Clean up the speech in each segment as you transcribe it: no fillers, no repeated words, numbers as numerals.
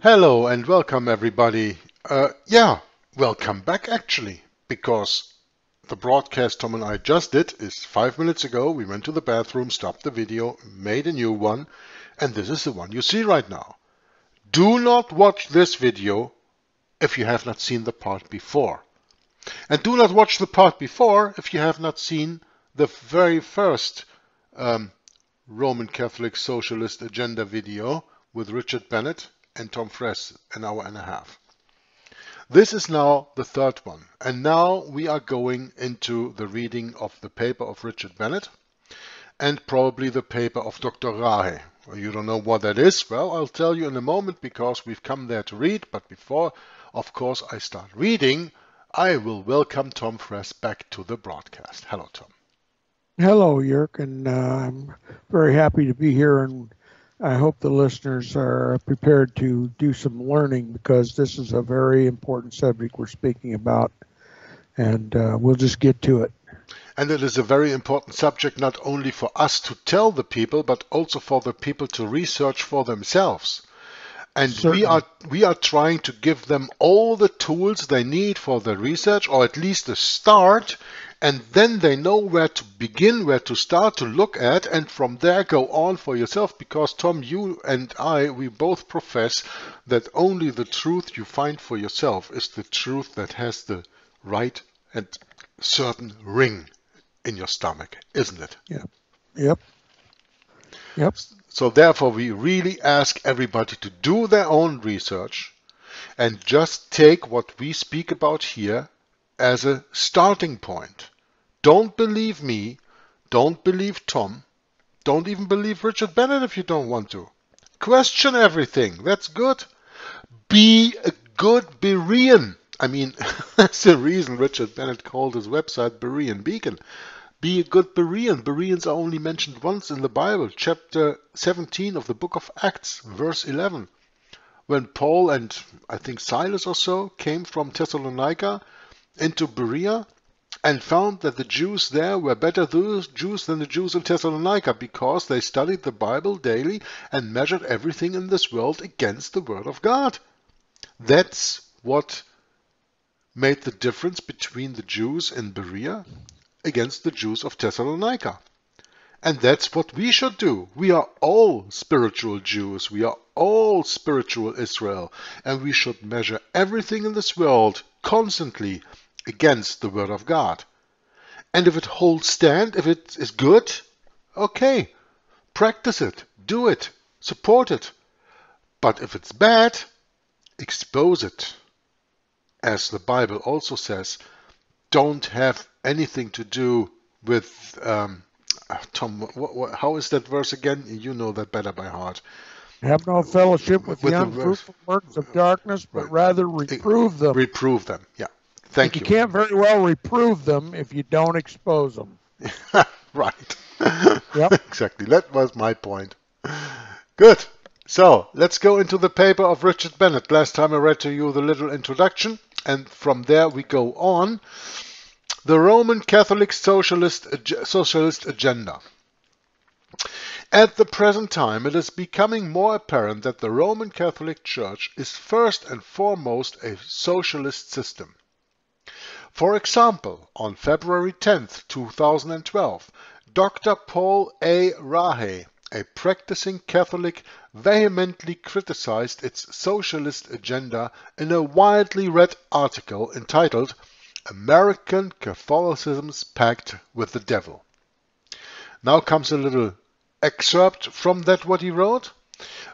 Hello and welcome everybody. Welcome back actually, because the broadcast Tom and I just did is 5 minutes ago. We went to the bathroom, stopped the video, made a new one, and this is the one you see right now. Do not watch this video if you have not seen the part before. And do not watch the part before if you have not seen the very first Roman Catholic Socialist Agenda video with Richard Bennett and Tom Friess, an hour and a half. This is now the third one, and now we are going into the reading of the paper of Richard Bennett and probably the paper of Dr. Rahe. You don't know what that is? Well, I'll tell you in a moment because we've come there to read, but before, of course, I start reading, I will welcome Tom Friess back to the broadcast. Hello, Tom. Hello, Jörg, and I'm very happy to be here, and I hope the listeners are prepared to do some learning because this is a very important subject we're speaking about, and we'll just get to it. And it is a very important subject not only for us to tell the people, but also for the people to research for themselves. And we are trying to give them all the tools they need for the research, or at least a start, and then they know where to begin, where to start to look at, and from there go on for yourself. Because Tom, you and I, we both profess that only the truth you find for yourself is the truth that has the right and certain ring in your stomach, isn't it? Yep. So therefore, we really ask everybody to do their own research and just take what we speak about here as a starting point. Don't believe me, don't believe Tom, don't even believe Richard Bennett if you don't want to. Question everything, that's good. Be a good Berean. I mean, that's the reason Richard Bennett called his website Berean Beacon. Be a good Berean. Bereans are only mentioned once in the Bible, chapter 17 of the book of Acts, verse 11. When Paul and I think Silas or so came from Thessalonica into Berea and found that the Jews there were better Jews than the Jews in Thessalonica because they studied the Bible daily and measured everything in this world against the Word of God. That's what made the difference between the Jews in Berea against the Jews of Thessalonica. And that's what we should do. We are all spiritual Jews. We are all spiritual Israel. And we should measure everything in this world constantly against the Word of God. And if it holds stand, if it is good, okay, practice it, do it, support it. But if it's bad, expose it. As the Bible also says, don't have anything to do with, Tom, how is that verse again? You know that better by heart. Have no fellowship with the unfruitful works of darkness, but rather reprove them. Reprove them, yeah. Thank you. You can't very well reprove them if you don't expose them. Right. Yep. Exactly. That was my point. Good. So let's go into the paper of Richard Bennett. Last time I read to you the little introduction, and from there we go on. The Roman Catholic Socialist Agenda. At the present time, it is becoming more apparent that the Roman Catholic Church is first and foremost a socialist system. For example, on February 10, 2012, Dr. Paul A. Rahe, a practicing Catholic, vehemently criticized its socialist agenda in a widely read article entitled American Catholicism's Pact with the Devil. Now comes a little excerpt from that what he wrote.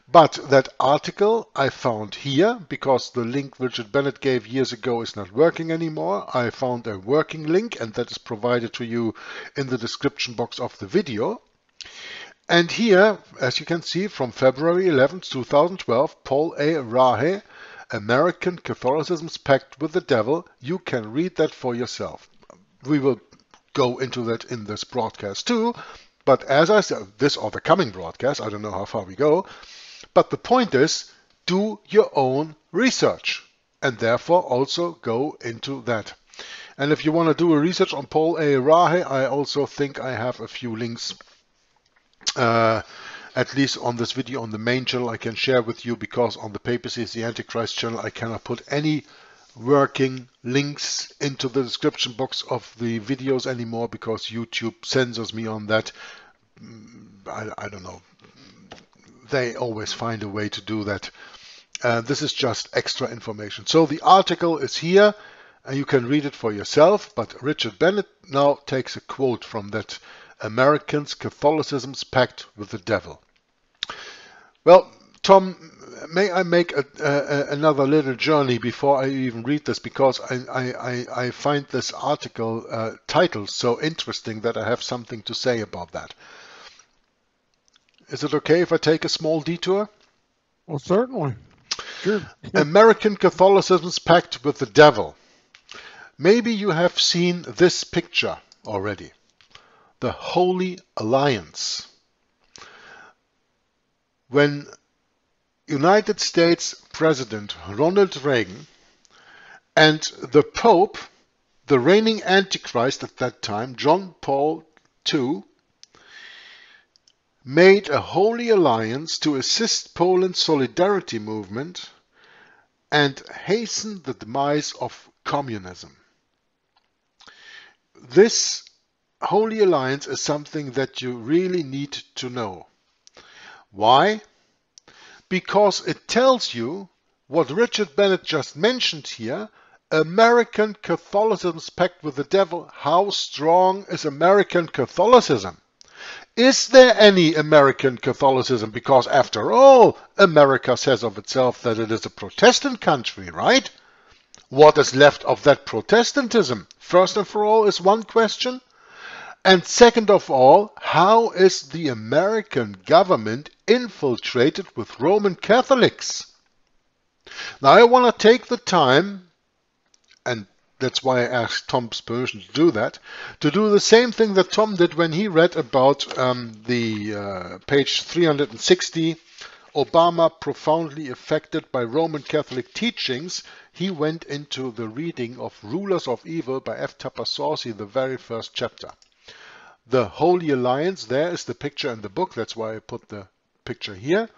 But that article I found here, because the link Richard Bennett gave years ago is not working anymore. I found a working link, and that is provided to you in the description box of the video. And here, as you can see, from February 11, 2012, Paul A. Rahe, American Catholicism's Pact with the Devil. You can read that for yourself. We will go into that in this broadcast too. But as I said, this or the coming broadcast, I don't know how far we go. But the point is, do your own research and therefore also go into that. And if you want to do a research on Paul A. Rahe, I also think I have a few links at least on this video on the main channel, I can share with you, because on the Papacy, the Antichrist channel, I cannot put any working links into the description box of the videos anymore, because YouTube censors me on that. I don't know. They always find a way to do that. This is just extra information. So the article is here, and you can read it for yourself, but Richard Bennett now takes a quote from that Americans' Catholicism's Pact with the Devil. Well, Tom, may I make another little journey before I even read this, because I find this article title so interesting that I have something to say about that. Is it okay if I take a small detour? Well, certainly. Sure. American Catholicism's Pact with the Devil. Maybe you have seen this picture already. The Holy Alliance. When United States President Ronald Reagan and the Pope, the reigning Antichrist at that time, John Paul II, made a holy alliance to assist Poland's solidarity movement and hasten the demise of communism. This holy alliance is something that you really need to know. Why? Because it tells you what Richard Bennett just mentioned here, American Catholicism's pact with the devil. How strong is American Catholicism? Is there any American Catholicism? Because after all, America says of itself that it is a Protestant country, right? What is left of that Protestantism? First and for all is one question. And second of all, how is the American government infiltrated with Roman Catholics? Now I want to take the time, and that's why I asked Tom's permission to do that, to do the same thing that Tom did when he read about the page 360, Obama profoundly affected by Roman Catholic teachings. He went into the reading of Rulers of Evil by F. Tapasausi, the very first chapter. The Holy Alliance, there is the picture in the book, that's why I put the picture here,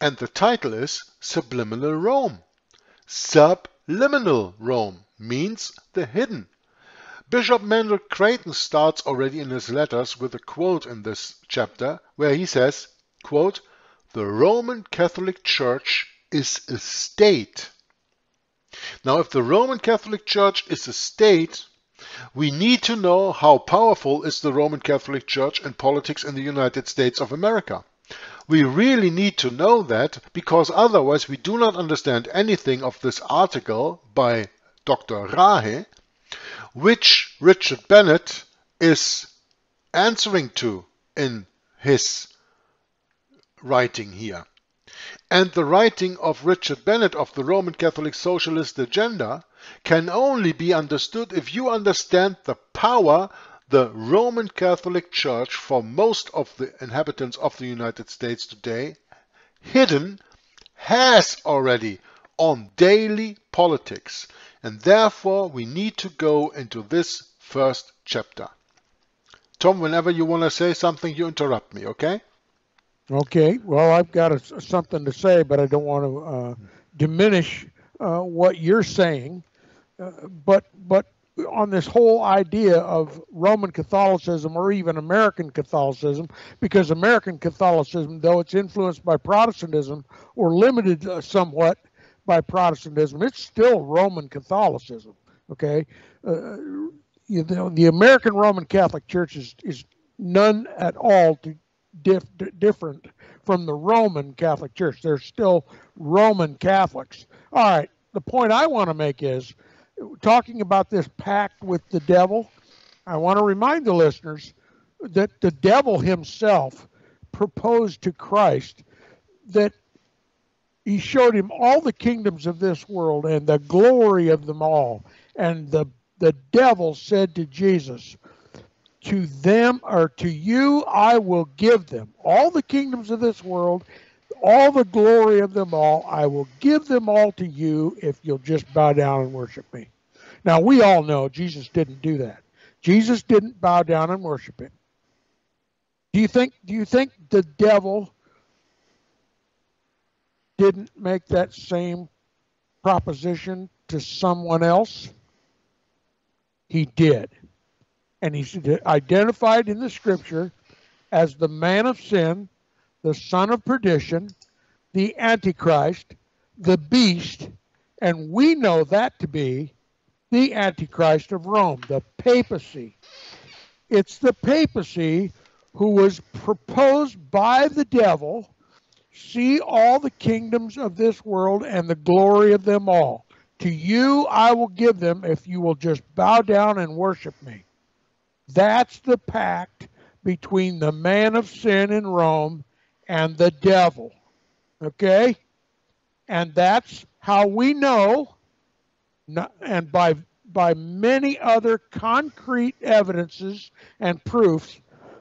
and the title is Subliminal Rome. Subliminal Rome means the hidden. Bishop Mandel Creighton starts already in his letters with a quote in this chapter where he says, quote, "The Roman Catholic Church is a state." Now, if the Roman Catholic Church is a state, we need to know how powerful is the Roman Catholic Church in politics in the United States of America. We really need to know that, because otherwise we do not understand anything of this article by Dr. Rahe, which Richard Bennett is answering to in his writing here. And the writing of Richard Bennett of the Roman Catholic Socialist agenda can only be understood if you understand the power the Roman Catholic Church, for most of the inhabitants of the United States today, hidden, has already on daily politics. And therefore we need to go into this first chapter. Tom, whenever you want to say something, you interrupt me, okay? Okay. Well, I've got something to say, but I don't want to diminish what you're saying. But on this whole idea of Roman Catholicism or even American Catholicism, because American Catholicism, though it's influenced by Protestantism or limited somewhat by Protestantism, it's still Roman Catholicism. Okay, the American Roman Catholic Church is none at all different from the Roman Catholic Church. They're still Roman Catholics. All right, the point I want to make is, talking about this pact with the devil, I want to remind the listeners that the devil himself proposed to Christ that he showed him all the kingdoms of this world and the glory of them all. And the devil said to Jesus, "To them, or to you, I will give them all the kingdoms of this world, all the glory of them all. I will give them all to you if you'll just bow down and worship me." Now, we all know Jesus didn't do that. Jesus didn't bow down and worship him. Do you think the devil didn't make that same proposition to someone else? He did. And he's identified in the scripture as the man of sin, the son of perdition, the Antichrist, the beast, and we know that to be the Antichrist of Rome, the papacy. It's the papacy who was proposed by the devil. See all the kingdoms of this world and the glory of them all. To you I will give them if you will just bow down and worship me. That's the pact between the man of sin in Rome and the devil. Okay? And that's how we know, and by many other concrete evidences and proofs,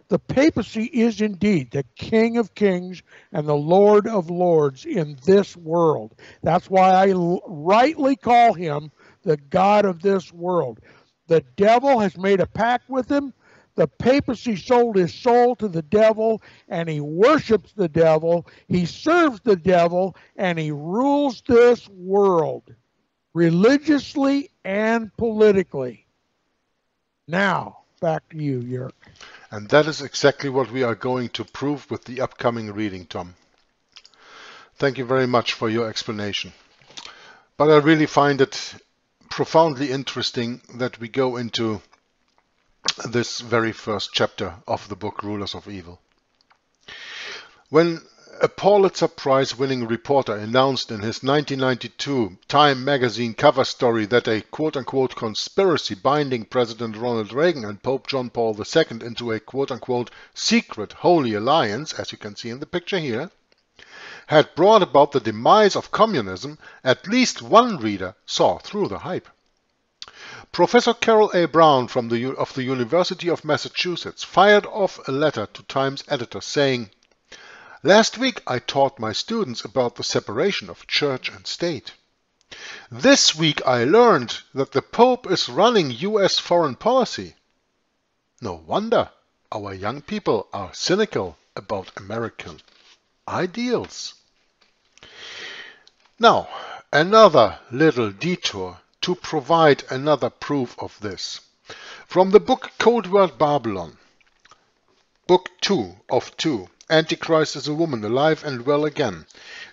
the papacy is indeed the King of Kings and the Lord of Lords in this world. That's why I rightly call him the God of this world. The devil has made a pact with him. The papacy sold his soul to the devil, and he worships the devil. He serves the devil, and he rules this world religiously and politically. Now, back to you, Jörg. And that is exactly what we are going to prove with the upcoming reading, Tom. Thank you very much for your explanation. But I really find it profoundly interesting that we go into this very first chapter of the book Rulers of Evil. When a Pulitzer Prize-winning reporter announced in his 1992 Time magazine cover story that a quote-unquote conspiracy binding President Ronald Reagan and Pope John Paul II into a quote-unquote secret holy alliance, as you can see in the picture here, had brought about the demise of communism, at least one reader saw through the hype. Professor Carol A. Brown of the University of Massachusetts fired off a letter to Time's editor saying, "Last week I taught my students about the separation of church and state. This week I learned that the Pope is running US foreign policy. No wonder our young people are cynical about American ideals." Now, another little detour to provide another proof of this. From the book Codeword Barbelon, Book 2 of 2, Antichrist is a woman, alive and well again,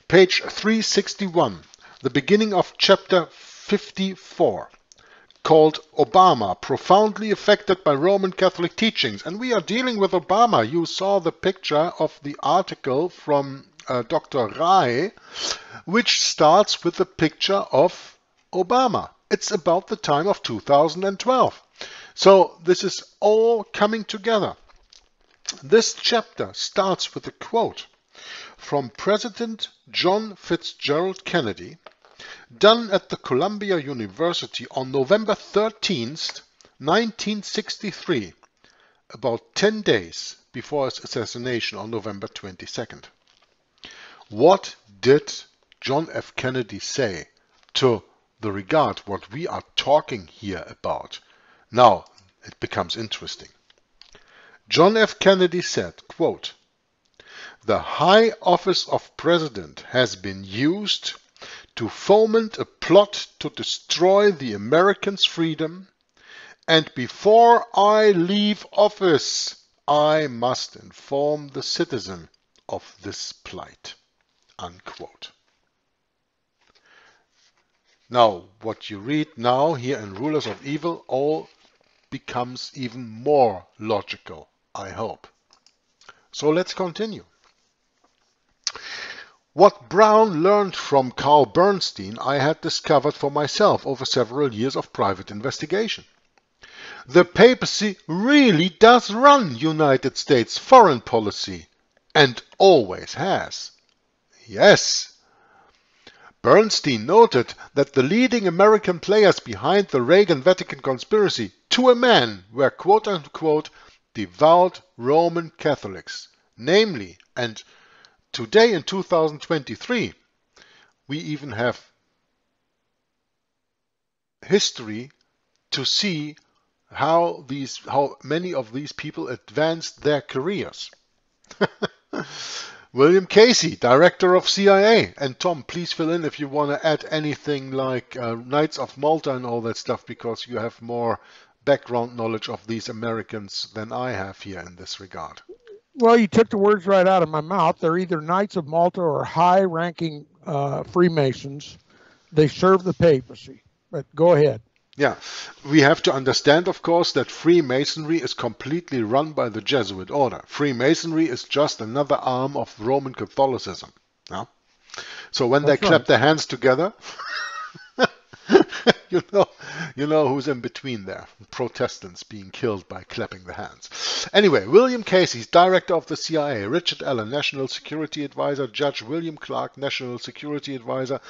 page 361, the beginning of chapter 54, called Obama, profoundly affected by Roman Catholic teachings. And we are dealing with Obama. You saw the picture of the article from Dr. Rai, which starts with the picture of Obama. It's about the time of 2012. So this is all coming together. This chapter starts with a quote from President John Fitzgerald Kennedy, done at the Columbia University on November 13th, 1963, about 10 days before his assassination on November 22nd. What did John F. Kennedy say to the regard what we are talking here about? Now it becomes interesting. John F. Kennedy said, quote, "The high office of president has been used to foment a plot to destroy the Americans' freedom, and before I leave office, I must inform the citizen of this plight." Unquote. Now, what you read now here in Rulers of Evil all becomes even more logical, I hope. So let's continue. What Brown learned from Carl Bernstein I had discovered for myself over several years of private investigation. The papacy really does run United States foreign policy, and always has. Yes. Bernstein noted that the leading American players behind the Reagan-Vatican conspiracy to a man were quote-unquote devout Roman Catholics, namely, and today in 2023, we even have history to see how many of these people advanced their careers. William Casey, director of CIA. And Tom, please fill in if you want to add anything like Knights of Malta and all that stuff, because you have more background knowledge of these Americans than I have here in this regard. Well, you took the words right out of my mouth. They're either Knights of Malta or high-ranking Freemasons. They serve the papacy. But go ahead. Yeah, we have to understand, of course, that Freemasonry is completely run by the Jesuit order. Freemasonry is just another arm of Roman Catholicism. Yeah? So when they clap their hands together, you know who's in between there. Protestants being killed by clapping the hands. Anyway, William Casey, director of the CIA, Richard Allen, National Security Advisor, Judge William Clark, National Security Advisor,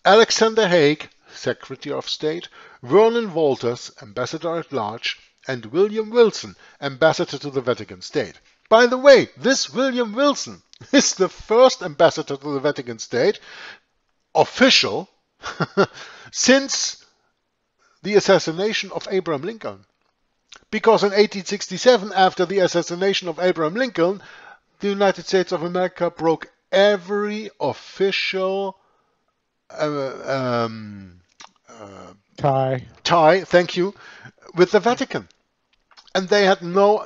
Alexander Haig, Secretary of State, Vernon Walters, Ambassador at Large, and William Wilson, Ambassador to the Vatican State. By the way, this William Wilson is the first ambassador to the Vatican State, official, since the assassination of Abraham Lincoln. Because in 1867, after the assassination of Abraham Lincoln, the United States of America broke every official tie, thank you, with the Vatican. And they had no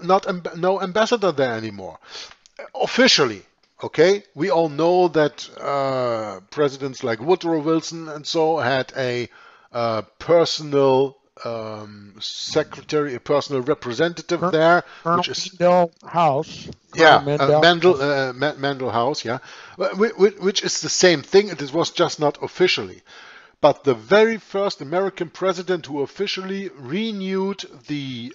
ambassador there anymore. Officially, okay? We all know that presidents like Woodrow Wilson and so had a personal secretary, a personal representative there, which is Mandel House. Mandel House, yeah, which is the same thing. It was just not officially. But the very first American president who officially renewed the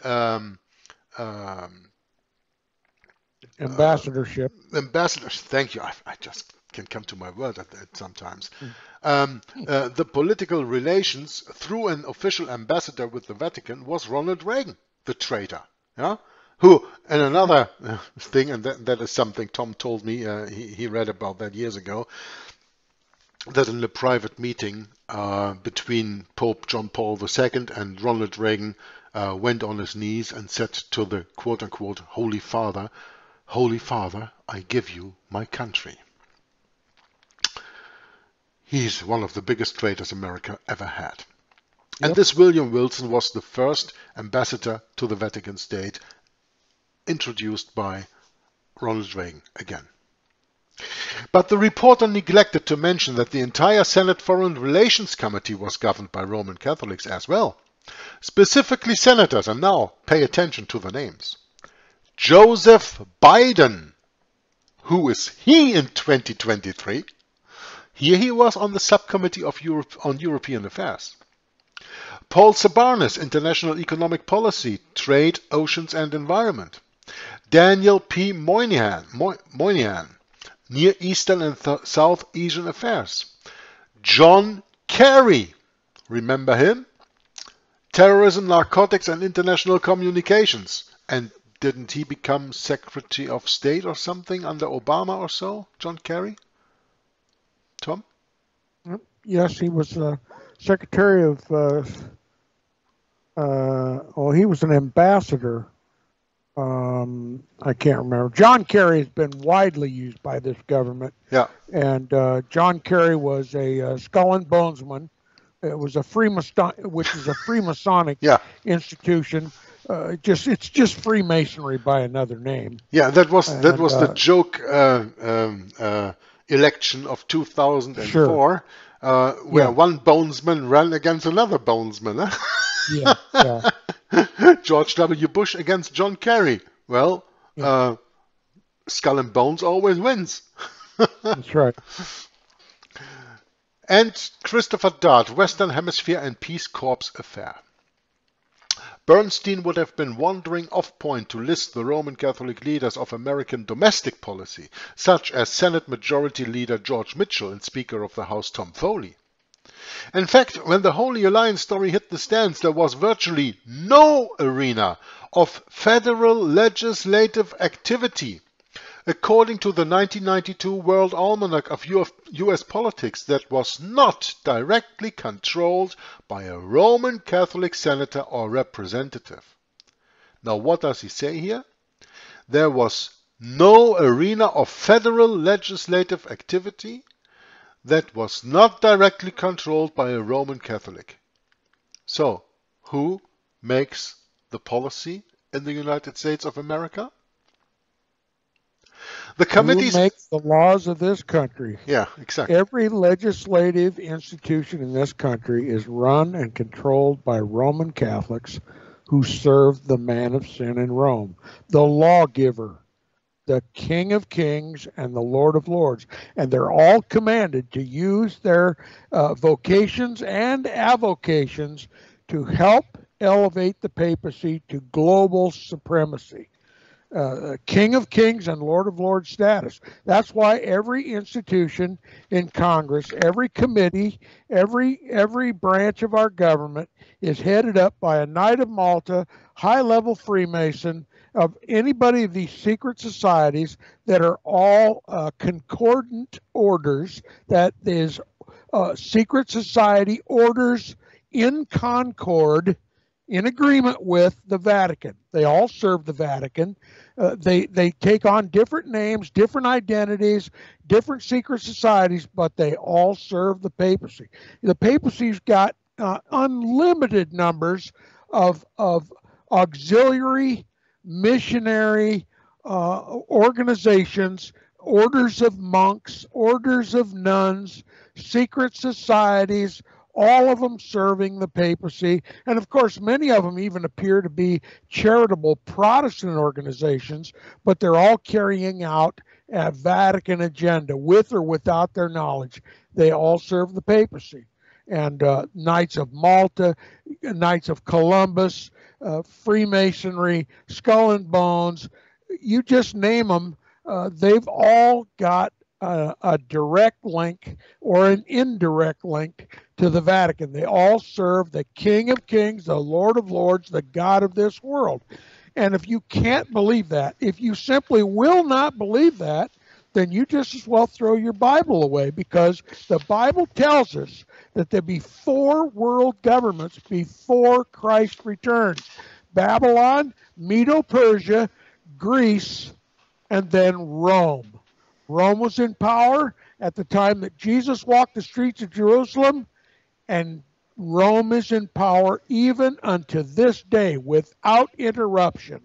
ambassadorship. Thank you. I just can come to my word at that sometimes. The political relations through an official ambassador with the Vatican was Ronald Reagan, the traitor. Yeah. Who, and another thing, and that is something Tom told me, he read about that years ago, that in a private meeting between Pope John Paul II and Ronald Reagan went on his knees and said to the quote-unquote Holy Father, I give you my country. He's one of the biggest traitors America ever had. Yep. And this William Wilson was the first ambassador to the Vatican State, introduced by Ronald Reagan again. But the reporter neglected to mention that the entire Senate Foreign Relations Committee was governed by Roman Catholics as well. Specifically senators, and now pay attention to the names. Joseph Biden. Who is he in 2023? Here he was on the subcommittee of European Affairs. Paul Sabarnis, International Economic Policy, Trade, Oceans and Environment. Daniel P. Moynihan, Near Eastern and South Asian Affairs. John Kerry, remember him? Terrorism, Narcotics and International Communications. And didn't he become Secretary of State or something under Obama or so, John Kerry? Tom? Yes, he was Secretary of, he was an ambassador. I can't remember. John Kerry has been widely used by this government. Yeah. And John Kerry was a Skull and Bonesman. It was a which is a Freemasonic institution. It's just Freemasonry by another name. Yeah, that was the joke election of 2004, where one bonesman ran against another bonesman. Huh? George W. Bush against John Kerry. Well, Skull and Bones always wins. That's right. And Christopher Dart, Western Hemisphere and Peace Corps Affair. Bernstein would have been wandering off-point to list the Roman Catholic leaders of American domestic policy, such as Senate Majority Leader George Mitchell and Speaker of the House Tom Foley. In fact, when the Holy Alliance story hit the stands, there was virtually no arena of federal legislative activity. According to the 1992 World Almanac of U.S. politics, that was not directly controlled by a Roman Catholic senator or representative. Now, what does he say here? There was no arena of federal legislative activity that was not directly controlled by a Roman Catholic. So, who makes the policy in the United States of America? The Who committees. makes the laws of this country? Yeah, exactly. Every legislative institution in this country is run and controlled by Roman Catholics who serve the man of sin in Rome, the lawgiver, the King of Kings, and the Lord of Lords. And they're all commanded to use their vocations and avocations to help elevate the papacy to global supremacy. King of Kings and Lord of Lords status. That's why every institution in Congress, every committee, every branch of our government is headed up by a Knight of Malta, high-level Freemason, of anybody of these secret societies that are all concordant orders, that is secret society orders in concord, in agreement with the Vatican. They all serve the Vatican. They take on different names, different identities, different secret societies, but they all serve the papacy. The papacy's got unlimited numbers of auxiliary, missionary organizations, orders of monks, orders of nuns, secret societies, all of them serving the papacy. And of course, many of them even appear to be charitable Protestant organizations, but they're all carrying out a Vatican agenda with or without their knowledge. They all serve the papacy. And Knights of Malta, Knights of Columbus, Freemasonry, Skull and Bones, you just name them, they've all got a direct link or an indirect link to the Vatican. They all serve the King of Kings, the Lord of Lords, the God of this world. And if you can't believe that, if you simply will not believe that, then you just as well throw your Bible away, because the Bible tells us that there be 4 world governments before Christ returns: Babylon, Medo-Persia, Greece, and then Rome. Rome was in power at the time that Jesus walked the streets of Jerusalem, and Rome is in power even unto this day without interruption.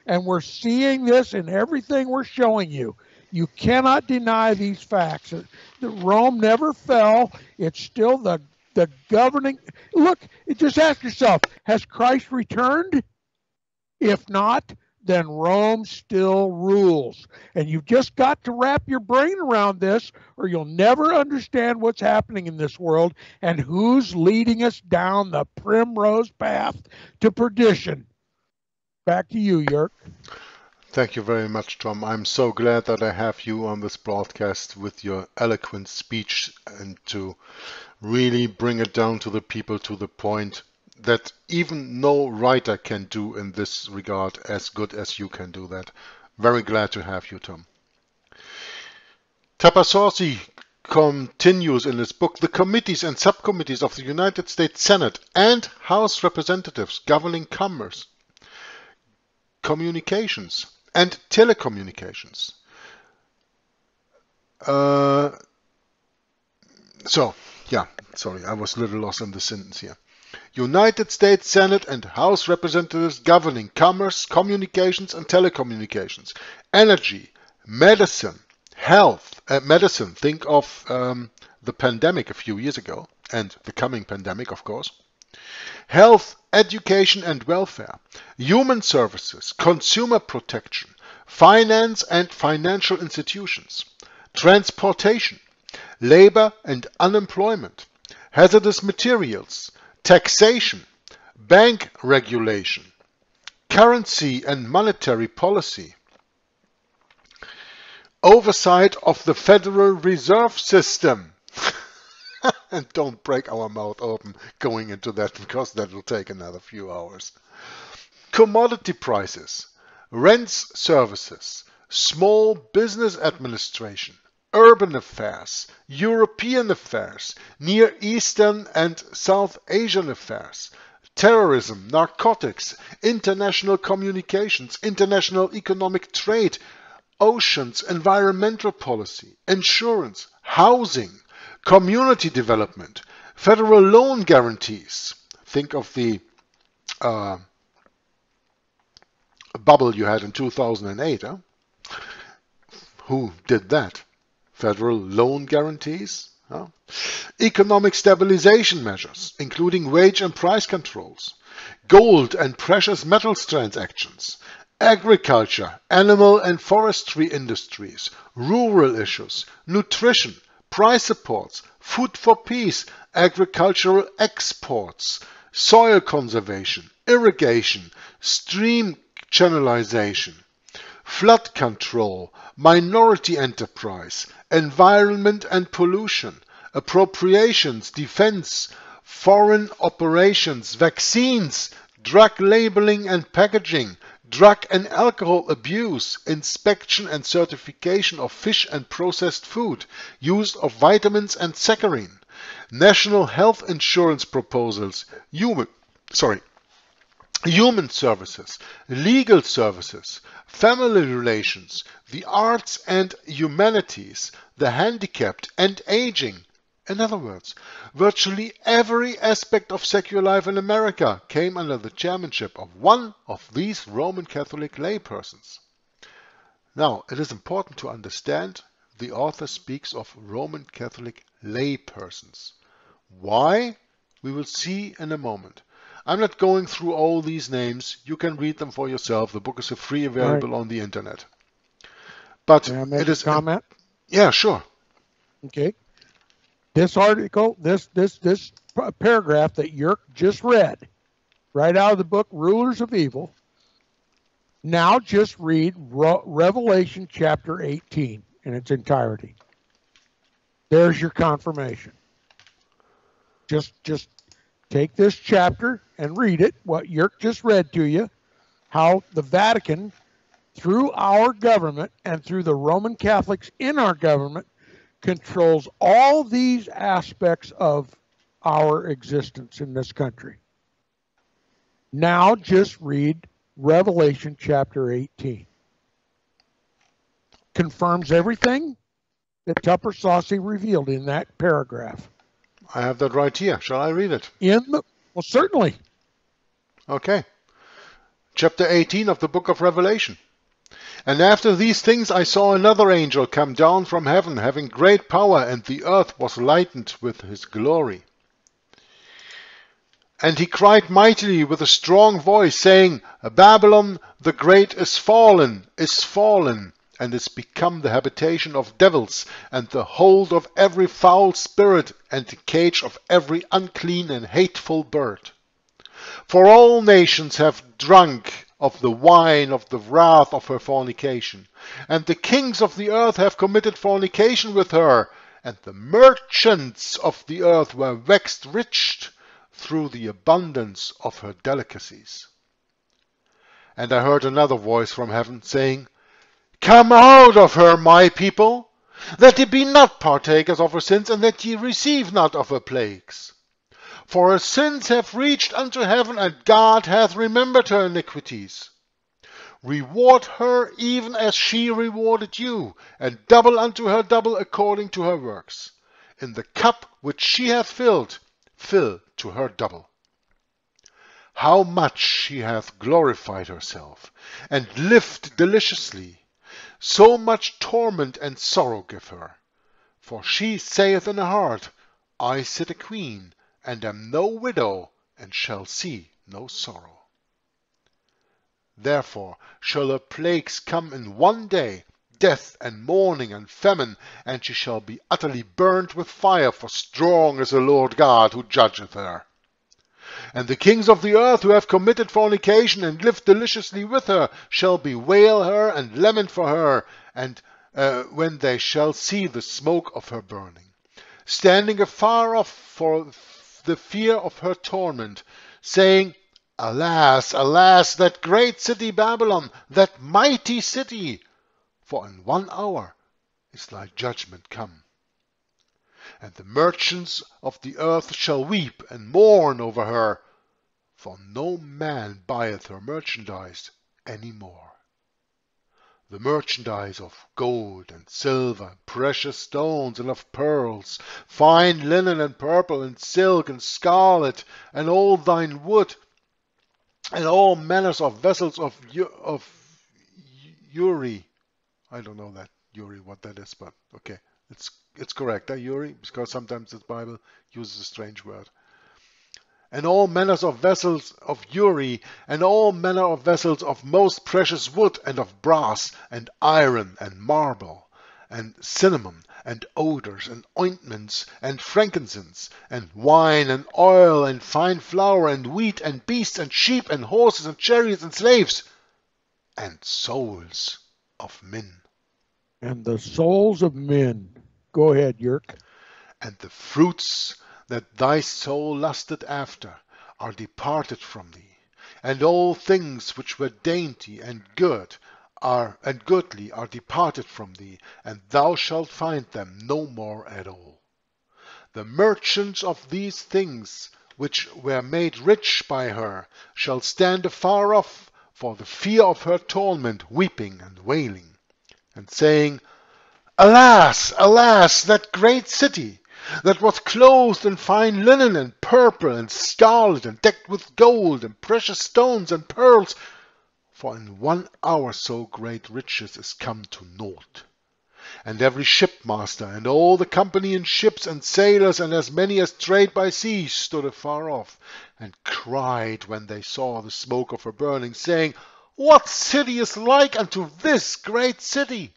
And we're seeing this in everything we're showing you. You cannot deny these facts. Rome never fell. It's still the governing. Look, just ask yourself, has Christ returned? If not, then Rome still rules. And you've just got to wrap your brain around this, or you'll never understand what's happening in this world and who's leading us down the primrose path to perdition. Back to you, Jörg. Thank you very much, Tom. I'm so glad that I have you on this broadcast with your eloquent speech, and to really bring it down to the people, to the point that even no writer can do in this regard as good as you can do that. Very glad to have you, Tom. Tapasauci continues in his book, The Committees and Subcommittees of the United States Senate and House Representatives governing commerce, communications, and telecommunications. Sorry, I was a little lost in the sentence here. United States Senate and House Representatives governing commerce, communications, and telecommunications, energy, medicine, health, medicine. Think of the pandemic a few years ago, and the coming pandemic, of course. Health, education and welfare, human services, consumer protection, finance and financial institutions, transportation, labor and unemployment, hazardous materials, taxation, bank regulation, currency and monetary policy, oversight of the Federal Reserve System. And don't break our mouth open going into that, because that will take another few hours. Commodity prices, rents, services, small business administration, urban affairs, European affairs, Near Eastern and South Asian affairs, terrorism, narcotics, international communications, international economic trade, oceans, environmental policy, insurance, housing, community development, federal loan guarantees. Think of the bubble you had in 2008. Huh? Who did that? Federal loan guarantees? Huh? Economic stabilization measures, including wage and price controls, gold and precious metals transactions, agriculture, animal and forestry industries, rural issues, nutrition, price supports, food for peace, agricultural exports, soil conservation, irrigation, stream channelization, flood control, minority enterprise, environment and pollution, appropriations, defense, foreign operations, vaccines, drug labeling and packaging, drug and alcohol abuse, inspection and certification of fish and processed food, use of vitamins and saccharin, national health insurance proposals, human services, legal services, family relations, the arts and humanities, the handicapped and aging. In other words, virtually every aspect of secular life in America came under the chairmanship of one of these Roman Catholic laypersons. Now, it is important to understand the author speaks of Roman Catholic laypersons. Why? We will see in a moment. I'm not going through all these names. You can read them for yourself. The book is free available on the internet. But May I make it is a comment? Yeah, sure. Okay. This article, this paragraph that Yerk just read, right out of the book Rulers of Evil. Now just read Revelation chapter 18 in its entirety. There's your confirmation. Just take this chapter and read it, what Yerk just read to you, how the Vatican, through our government and through the Roman Catholics in our government, controls all these aspects of our existence in this country. Now just read Revelation chapter 18. Confirms everything that Tupper Saucy revealed in that paragraph. I have that right here. Shall I read it? Well, certainly. Okay. Chapter 18 of the book of Revelation. And after these things I saw another angel come down from heaven, having great power, and the earth was lightened with his glory. And he cried mightily with a strong voice, saying, Babylon the great is fallen, and is become the habitation of devils, and the hold of every foul spirit, and the cage of every unclean and hateful bird. For all nations have drunk of the wine of the wrath of her fornication, and the kings of the earth have committed fornication with her, and the merchants of the earth were waxed rich through the abundance of her delicacies. And I heard another voice from heaven, saying, Come out of her, my people, that ye be not partakers of her sins, and that ye receive not of her plagues. For her sins have reached unto heaven, and God hath remembered her iniquities. Reward her even as she rewarded you, and double unto her double according to her works. In the cup which she hath filled, fill to her double. How much she hath glorified herself, and lived deliciously, so much torment and sorrow give her. For she saith in her heart, I sit a queen, and am no widow, and shall see no sorrow. Therefore shall her plagues come in one day, death and mourning and famine, and she shall be utterly burnt with fire, for strong is the Lord God who judgeth her. And the kings of the earth who have committed fornication and lived deliciously with her shall bewail her and lament for her, and when they shall see the smoke of her burning, standing afar off for the fear of her torment, saying, Alas, alas, that great city Babylon, that mighty city! For in 1 hour is thy judgment come. And the merchants of the earth shall weep and mourn over her, for no man buyeth her merchandise any more. the merchandise of gold and silver, precious stones and of pearls, fine linen and purple and silk and scarlet, and all thine wood, and all manners of vessels of Uri. I don't know that Uri what that is, but okay, it's correct, Uri, because sometimes the Bible uses a strange word. And all manners of vessels of Uri, and all manner of vessels of most precious wood, and of brass, and iron, and marble, and cinnamon, and odors, and ointments, and frankincense, and wine, and oil, and fine flour, and wheat, and beasts, and sheep, and horses, and chariots, and slaves, and souls of men. And the souls of men. Go ahead, Yerk. And the fruits that thy soul lusted after are departed from thee, and all things which were dainty and goodly are departed from thee, and thou shalt find them no more at all. The merchants of these things which were made rich by her shall stand afar off for the fear of her torment, weeping and wailing, and saying, Alas, alas, that great city, that was clothed in fine linen and purple and scarlet, and decked with gold and precious stones and pearls, for in 1 hour so great riches is come to naught. And every shipmaster, and all the company in ships, and sailors, and as many as trade by sea, stood afar off, and cried when they saw the smoke of her burning, saying, What city is like unto this great city?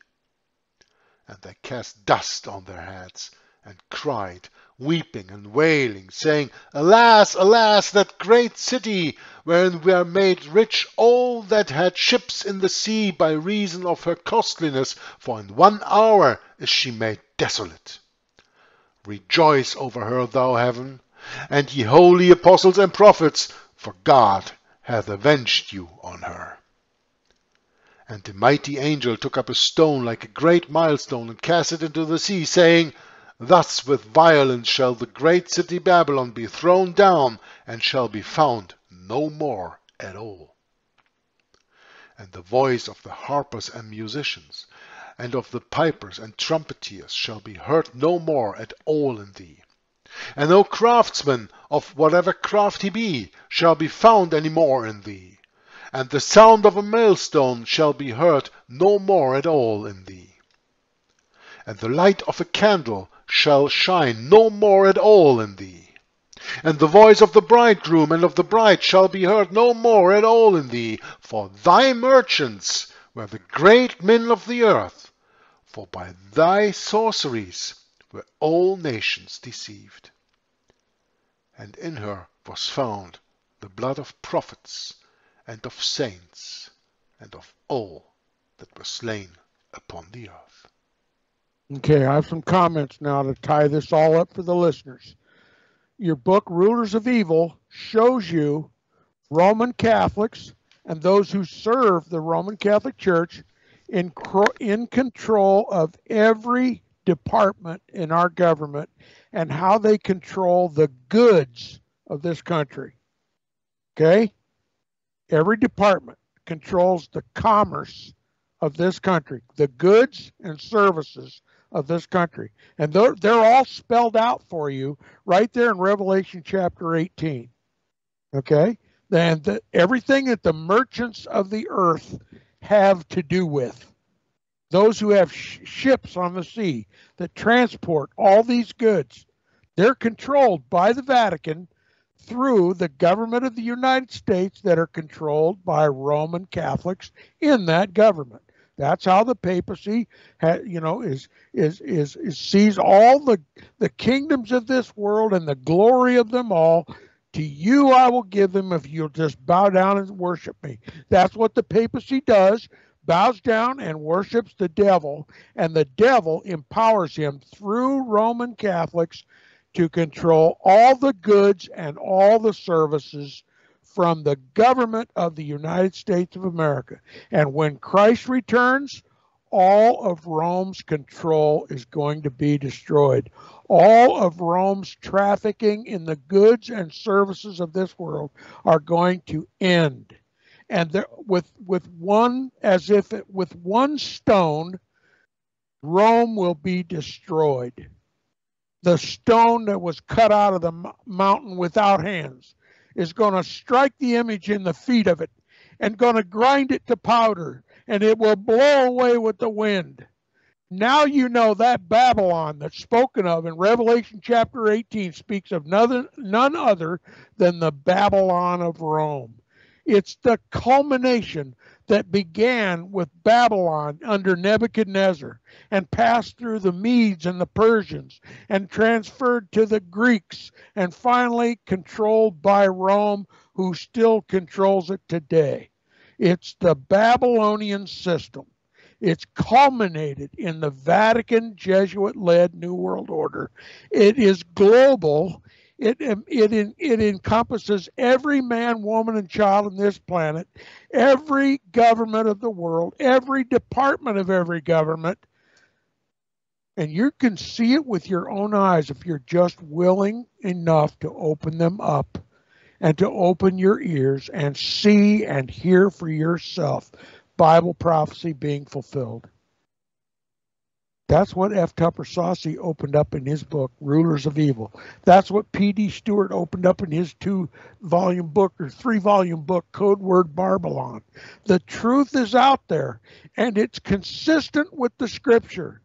And they cast dust on their heads, and cried, weeping and wailing, saying, Alas, alas, that great city, wherein were made rich all that had ships in the sea by reason of her costliness, for in 1 hour is she made desolate. Rejoice over her, thou heaven, and ye holy apostles and prophets, for God hath avenged you on her. And the mighty angel took up a stone like a great milestone, and cast it into the sea, saying, Thus with violence shall the great city Babylon be thrown down, and shall be found no more at all. And the voice of the harpers and musicians, and of the pipers and trumpeters shall be heard no more at all in thee. And no craftsman of whatever craft he be shall be found any more in thee. And the sound of a millstone shall be heard no more at all in thee. And the light of a candle shall shine no more at all in thee. And the voice of the bridegroom and of the bride shall be heard no more at all in thee. For thy merchants were the great men of the earth, for by thy sorceries were all nations deceived. And in her was found the blood of prophets, and of saints, and of all that were slain upon the earth. Okay, I have some comments now to tie this all up for the listeners. Your book, Rulers of Evil, shows you Roman Catholics and those who serve the Roman Catholic Church in control of every department in our government and how they control the goods of this country. Okay? Every department controls the commerce of this country, the goods and services of this country. And they're all spelled out for you right there in Revelation chapter 18. Okay? And everything that the merchants of the earth have to do with. Those who have ships on the sea that transport all these goods, they're controlled by the Vatican through the government of the United States that are controlled by Roman Catholics in that government. That's how the papacy, sees all the kingdoms of this world and the glory of them all. To you I will give them if you'll just bow down and worship me. That's what the papacy does, bows down and worships the devil, and the devil empowers him through Roman Catholics to control all the goods and all the services from the government of the United States of America. And when Christ returns, all of Rome's control is going to be destroyed. All of Rome's trafficking in the goods and services of this world are going to end. and there, with one, as if it, with one stone, Rome will be destroyed. The stone that was cut out of the mountain without hands is going to strike the image in the feet of it and going to grind it to powder, and it will blow away with the wind. Now you know that Babylon that's spoken of in Revelation chapter 18 speaks of none other than the Babylon of Rome. It's the culmination that began with Babylon under Nebuchadnezzar and passed through the Medes and the Persians and transferred to the Greeks and finally controlled by Rome, who still controls it today. It's the Babylonian system. It's culminated in the Vatican Jesuit-led New World Order. It is global. It encompasses every man, woman, and child on this planet, every government of the world, every department of every government. And you can see it with your own eyes if you're just willing enough to open them up and to open your ears and see and hear for yourself Bible prophecy being fulfilled. That's what F. Tupper Saucy opened up in his book, Rulers of Evil. That's what P.D. Stewart opened up in his 2-volume book or 3-volume book, Codeword Barbelon. The truth is out there, and it's consistent with the Scripture.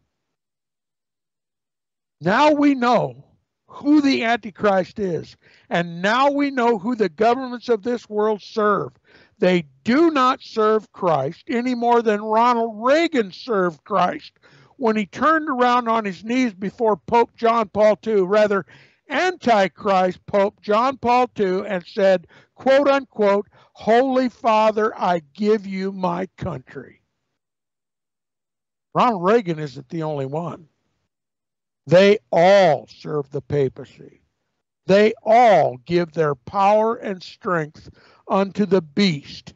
Now we know who the Antichrist is, and now we know who the governments of this world serve. They do not serve Christ any more than Ronald Reagan served Christ when he turned around on his knees before Pope John Paul II, rather Antichrist Pope John Paul II, and said, quote unquote, "Holy Father, I give you my country." Ronald Reagan isn't the only one. They all serve the papacy. They all give their power and strength unto the beast.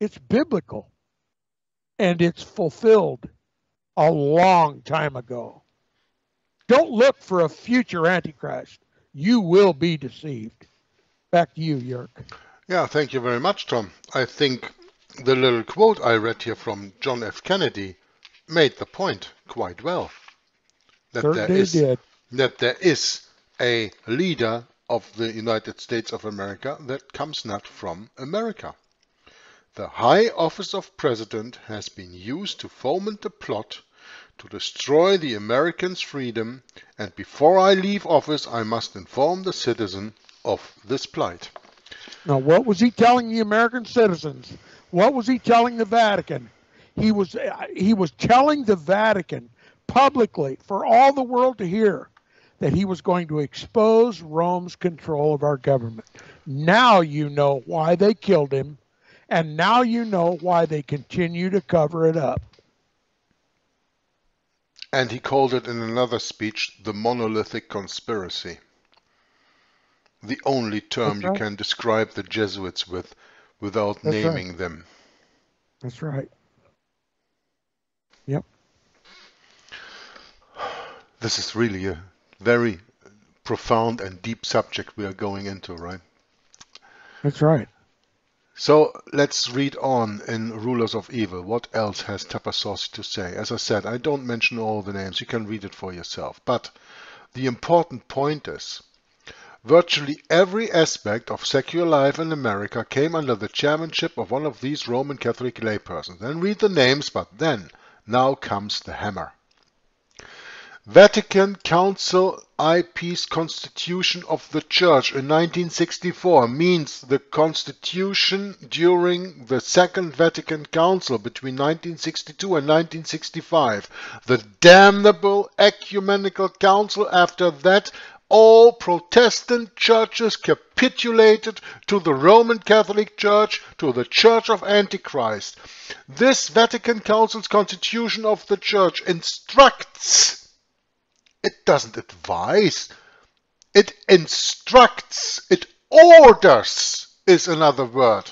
It's biblical, and it's fulfilled a long time ago. Don't look for a future Antichrist. You will be deceived. Back to you, Jörg. Yeah, thank you very much, Tom. I think the little quote I read here from John F. Kennedy made the point quite well. That there is a leader of the United States of America that comes not from America. The high office of president has been used to foment a plot to destroy the Americans' freedom, and before I leave office I must inform the citizen of this plight. Now, what was he telling the American citizens? What was he telling the Vatican? He was telling the Vatican publicly for all the world to hear that he was going to expose Rome's control of our government. Now you know why they killed him, and now you know why they continue to cover it up. And he called it in another speech the monolithic conspiracy. The only term you can describe the Jesuits with without naming them. That's right. Yep. This is really a very profound and deep subject we are going into, right? That's right. So let's read on in Rulers of Evil. What else has Tupper Saucy to say? As I said, I don't mention all the names. You can read it for yourself. But the important point is, virtually every aspect of secular life in America came under the chairmanship of one of these Roman Catholic laypersons. Then read the names, but then, now comes the hammer. Vatican Council I-Peace Constitution of the Church in 1964 means the constitution during the Second Vatican Council between 1962 and 1965. The damnable ecumenical council after that all Protestant churches capitulated to the Roman Catholic Church, to the Church of Antichrist. This Vatican Council's Constitution of the Church instructs. It doesn't advise. It instructs. It orders is another word.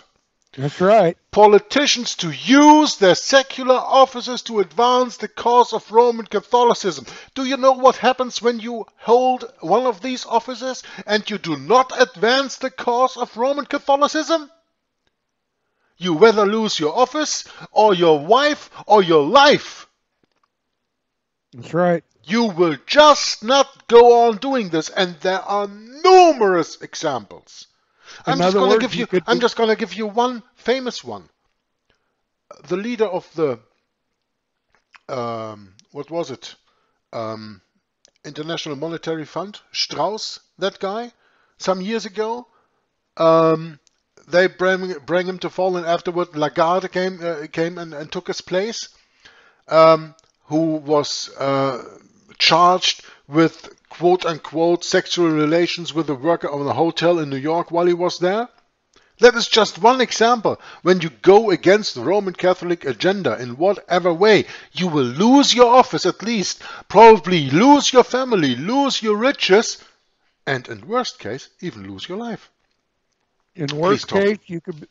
That's right. Politicians to use their secular offices to advance the cause of Roman Catholicism. Do you know what happens when you hold one of these offices and you do not advance the cause of Roman Catholicism? You whether lose your office or your wife or your life. That's right. You will just not go on doing this, and there are numerous examples. In other words, I'm just going to give you one famous one. The leader of the what was it? International Monetary Fund, Strauss, that guy, some years ago. They bring him to fall, and afterward Lagarde came and took his place, who was charged with quote-unquote sexual relations with a worker of a hotel in New York while he was there. That is just one example. When you go against the Roman Catholic agenda in whatever way, you will lose your office at least, probably lose your family, lose your riches, and in worst case, even lose your life. In worst case, you could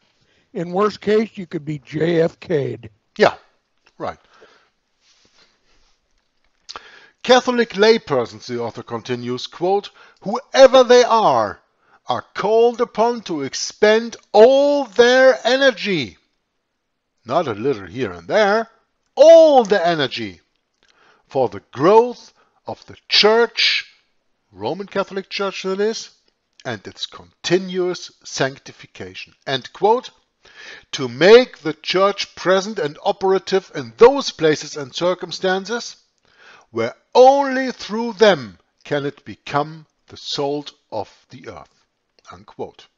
be JFK'd. Yeah, right. Catholic laypersons, the author continues, quote, whoever they are called upon to expend all their energy, not a little here and there, all the energy, for the growth of the Church, Roman Catholic Church that is, and its continuous sanctification. End quote. To make the Church present and operative in those places and circumstances where only through them can it become the salt of the earth. Unquote.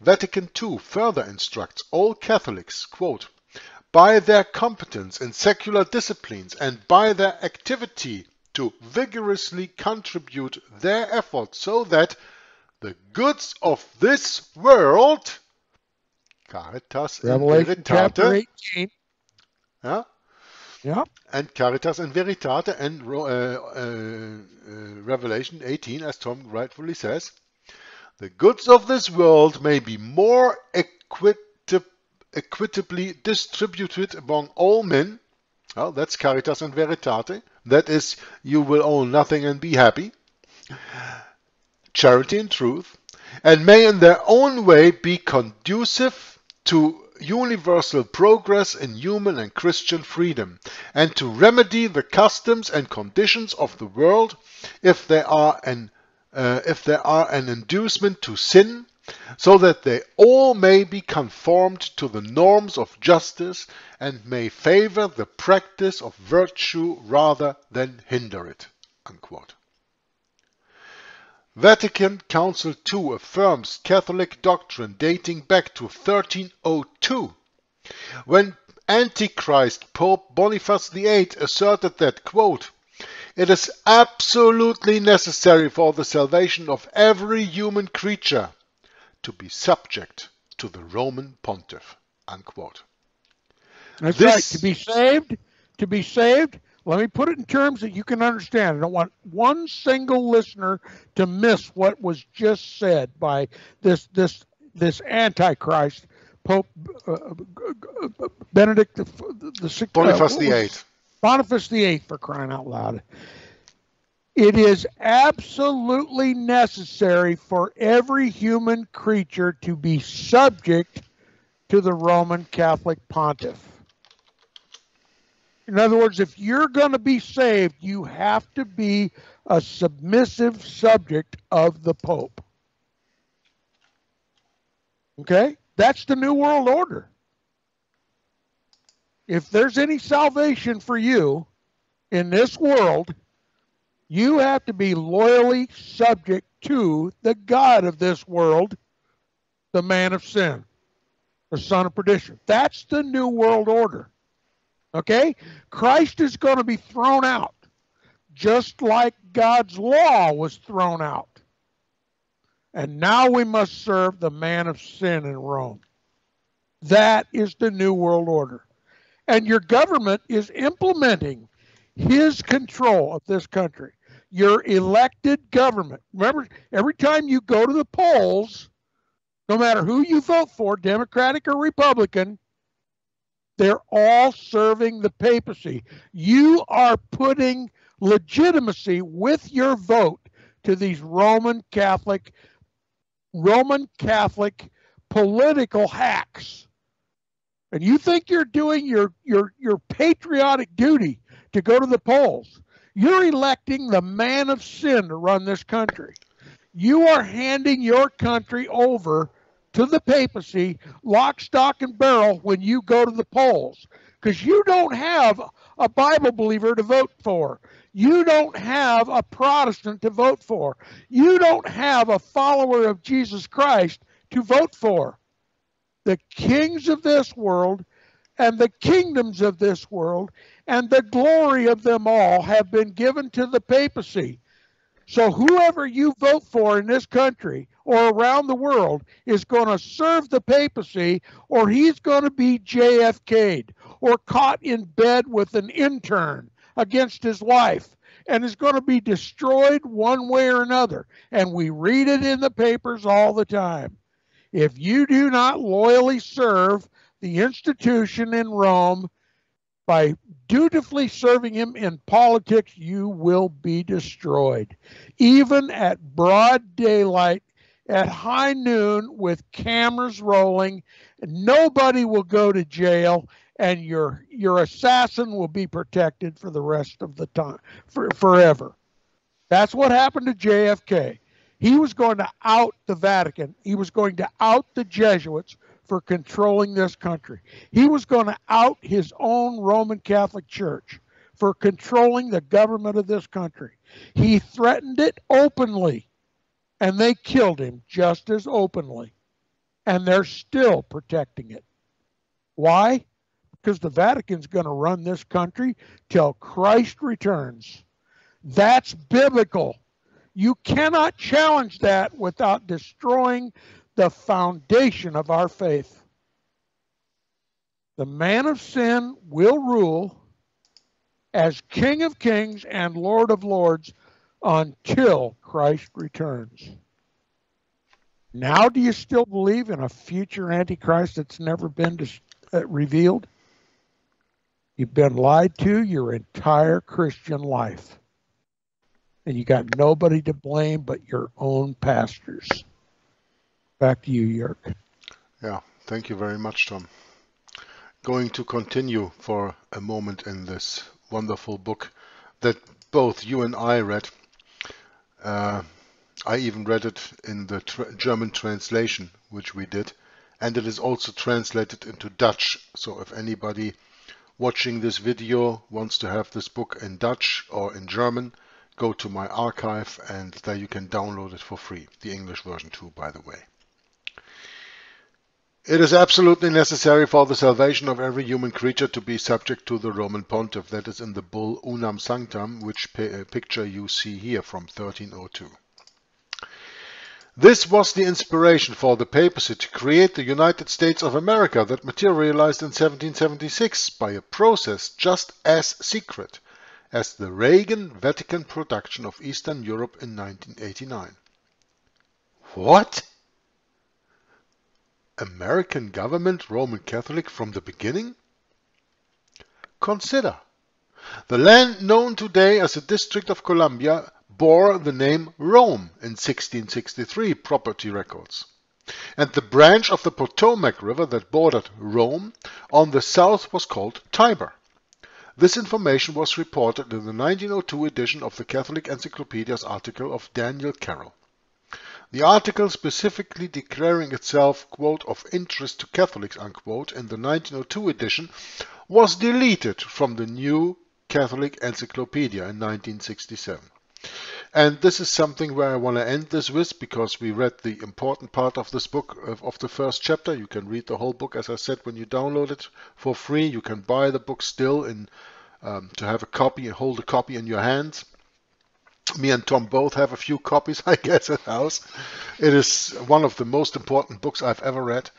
Vatican II further instructs all Catholics, quote, by their competence in secular disciplines and by their activity to vigorously contribute their efforts so that the goods of this world, Caritas in Revelation chapter Veritate, 18. yeah, Yeah. and Caritas in Veritate and Revelation 18, as Tom rightfully says, the goods of this world may be more equitably distributed among all men. Well, that's Caritas in Veritate. That is, you will own nothing and be happy. Charity and truth, and may in their own way be conducive to universal progress in human and Christian freedom, and to remedy the customs and conditions of the world if there are an inducement to sin, so that they all may be conformed to the norms of justice and may favor the practice of virtue rather than hinder it. Unquote. Vatican Council II affirms Catholic doctrine dating back to 1302, when Antichrist Pope Boniface VIII asserted that, quote, it is absolutely necessary for the salvation of every human creature to be subject to the Roman Pontiff. Unquote. That's right. To be saved, let me put it in terms that you can understand. I don't want one single listener to miss what was just said by this Antichrist, Pope Benedict the Boniface VIII. Boniface VIII, for crying out loud. It is absolutely necessary for every human creature to be subject to the Roman Catholic Pontiff. In other words, if you're going to be saved, you have to be a submissive subject of the Pope. Okay? That's the New World Order. If there's any salvation for you in this world, you have to be loyally subject to the God of this world, the man of sin, the son of perdition. That's the New World Order. Okay? Christ is going to be thrown out, just like God's law was thrown out. And now we must serve the man of sin in Rome. That is the New World Order. And your government is implementing his control of this country. Your elected government. Remember, every time you go to the polls, no matter who you vote for, Democratic or Republican, they're all serving the papacy. You are putting legitimacy with your vote to these Roman Catholic political hacks. And you think you're doing your patriotic duty to go to the polls. You're electing the man of sin to run this country. You are handing your country over to the papacy, lock, stock, and barrel when you go to the polls. Because you don't have a Bible believer to vote for. You don't have a Protestant to vote for. You don't have a follower of Jesus Christ to vote for. The kings of this world and the kingdoms of this world and the glory of them all have been given to the papacy. So whoever you vote for in this country or around the world is going to serve the papacy, or he's going to be JFK'd or caught in bed with an intern against his life and is going to be destroyed one way or another. And we read it in the papers all the time. If you do not loyally serve the institution in Rome by dutifully serving him in politics, you will be destroyed. Even at broad daylight, at high noon, with cameras rolling, nobody will go to jail, and your assassin will be protected for the rest of the time, forever. That's what happened to JFK. He was going to out the Vatican. He was going to out the Jesuits for controlling this country. He was going to out his own Roman Catholic Church for controlling the government of this country. He threatened it openly, and they killed him just as openly. And they're still protecting it. Why? Because the Vatican's going to run this country till Christ returns. That's biblical. You cannot challenge that without destroying the foundation of our faith. The man of sin will rule as King of Kings and Lord of Lords until Christ returns. Now, do you still believe in a future Antichrist that's never been revealed? You've been lied to your entire Christian life. And you got nobody to blame but your own pastors. Back to you, Jörg. Yeah, thank you very much, Tom. Going to continue for a moment in this wonderful book that both you and I read. I even read it in the German translation, which we did, and it is also translated into Dutch. So if anybody watching this video wants to have this book in Dutch or in German, go to my archive and there you can download it for free. The English version too, by the way. It is absolutely necessary for the salvation of every human creature to be subject to the Roman Pontiff. That is in the bull Unam Sanctam, which picture you see here from 1302. This was the inspiration for the papacy to create the United States of America that materialized in 1776 by a process just as secret as the Reagan-Vatican production of Eastern Europe in 1989. What? American government Roman Catholic from the beginning? Consider. The land known today as the District of Columbia bore the name Rome in 1663 property records. And the branch of the Potomac River that bordered Rome on the south was called Tiber. This information was reported in the 1902 edition of the Catholic Encyclopedia's article of Daniel Carroll. The article specifically declaring itself, quote, of interest to Catholics, unquote, in the 1902 edition was deleted from the new Catholic Encyclopedia in 1967. And this is something where I want to end this with, because we read the important part of this book, of the first chapter. You can read the whole book, as I said, when you download it for free. You can buy the book still to have a copy and hold a copy in your hands. Me and Tom both have a few copies, I guess, at house. It is one of the most important books I've ever read.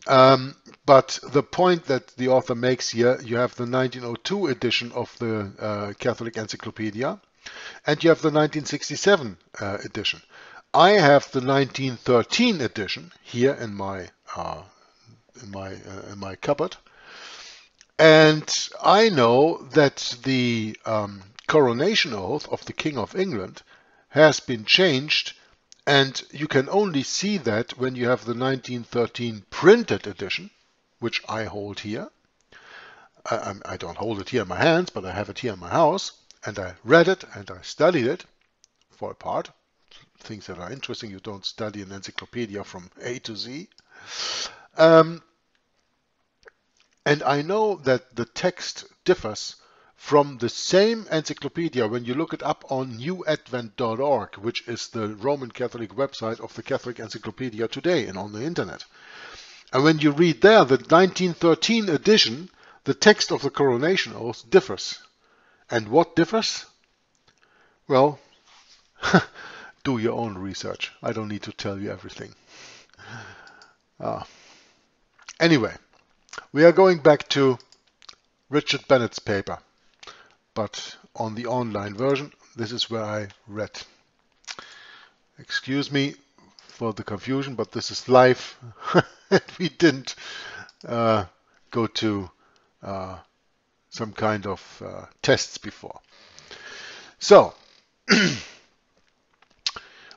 But the point that the author makes here, you have the 1902 edition of the Catholic Encyclopedia, and you have the 1967 edition. I have the 1913 edition here in my cupboard, and I know that the coronation oath of the King of England has been changed And you can only see that when you have the 1913 printed edition, which I hold here. I don't hold it here in my hands, but I have it here in my house. And I read it and I studied it for a part. Things that are interesting, you don't study an encyclopedia from A to Z. And I know that the text differs from the same encyclopedia when you look it up on newadvent.org, which is the Roman Catholic website of the Catholic Encyclopedia today and on the internet. And when you read there the 1913 edition, the text of the coronation oath differs. And what differs? Well, do your own research. I don't need to tell you everything. Anyway, we are going back to Richard Bennett's paper, but on the online version. This is where I read. Excuse me for the confusion, but this is live. We didn't go to some kind of tests before. So,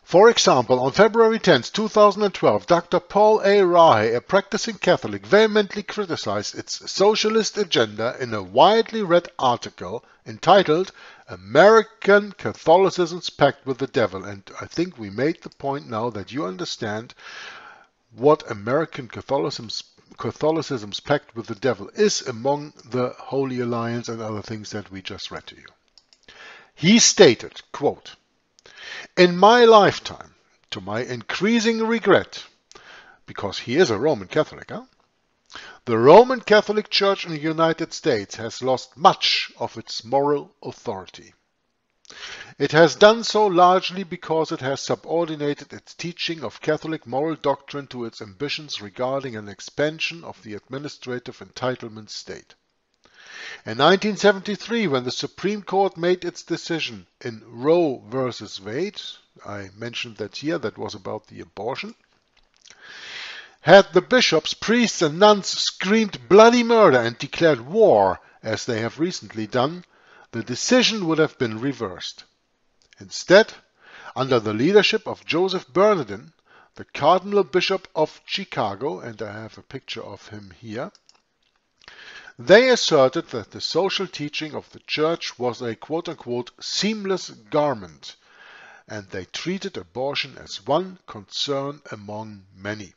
for example, on February 10, 2012, Dr. Paul A. Rahe, a practicing Catholic, vehemently criticized its socialist agenda in a widely read article entitled American Catholicism's Pact with the Devil. And I think we made the point now that you understand what American Catholicism's pact with the devil is among the Holy Alliance and other things that we just read to you. He stated, quote, "In my lifetime, to my increasing regret," because he is a Roman Catholic, the Roman Catholic Church in the United States has lost much of its moral authority. It has done so largely because it has subordinated its teaching of Catholic moral doctrine to its ambitions regarding an expansion of the administrative entitlement state. In 1973, when the Supreme Court made its decision in Roe versus Wade, I mentioned that here, that was about the abortion, had the bishops, priests and nuns screamed bloody murder and declared war, as they have recently done, the decision would have been reversed. Instead, under the leadership of Joseph Bernardin, the Cardinal Bishop of Chicago, and I have a picture of him here, they asserted that the social teaching of the Church was a quote-unquote seamless garment, and they treated abortion as one concern among many.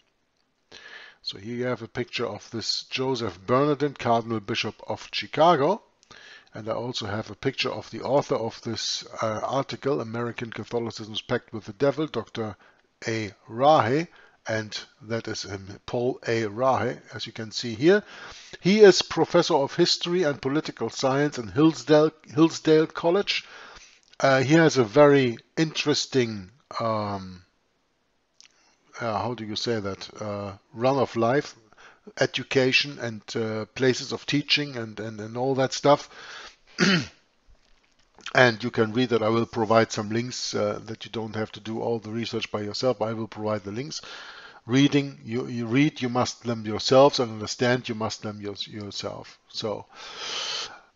So here you have a picture of this Joseph Bernardin, Cardinal Bishop of Chicago, and I also have a picture of the author of this article, American Catholicism's Pact with the Devil, Dr. A. Rahe, and that is Paul A. Rahe, as you can see here. He is professor of history and political science in Hillsdale College. He has a very interesting, how do you say that, run of life, education and places of teaching and all that stuff. And you can read that. I will provide some links that you don't have to do all the research by yourself. I will provide the links. Reading, you read, you must them yourselves, and understand, you must them yourself. So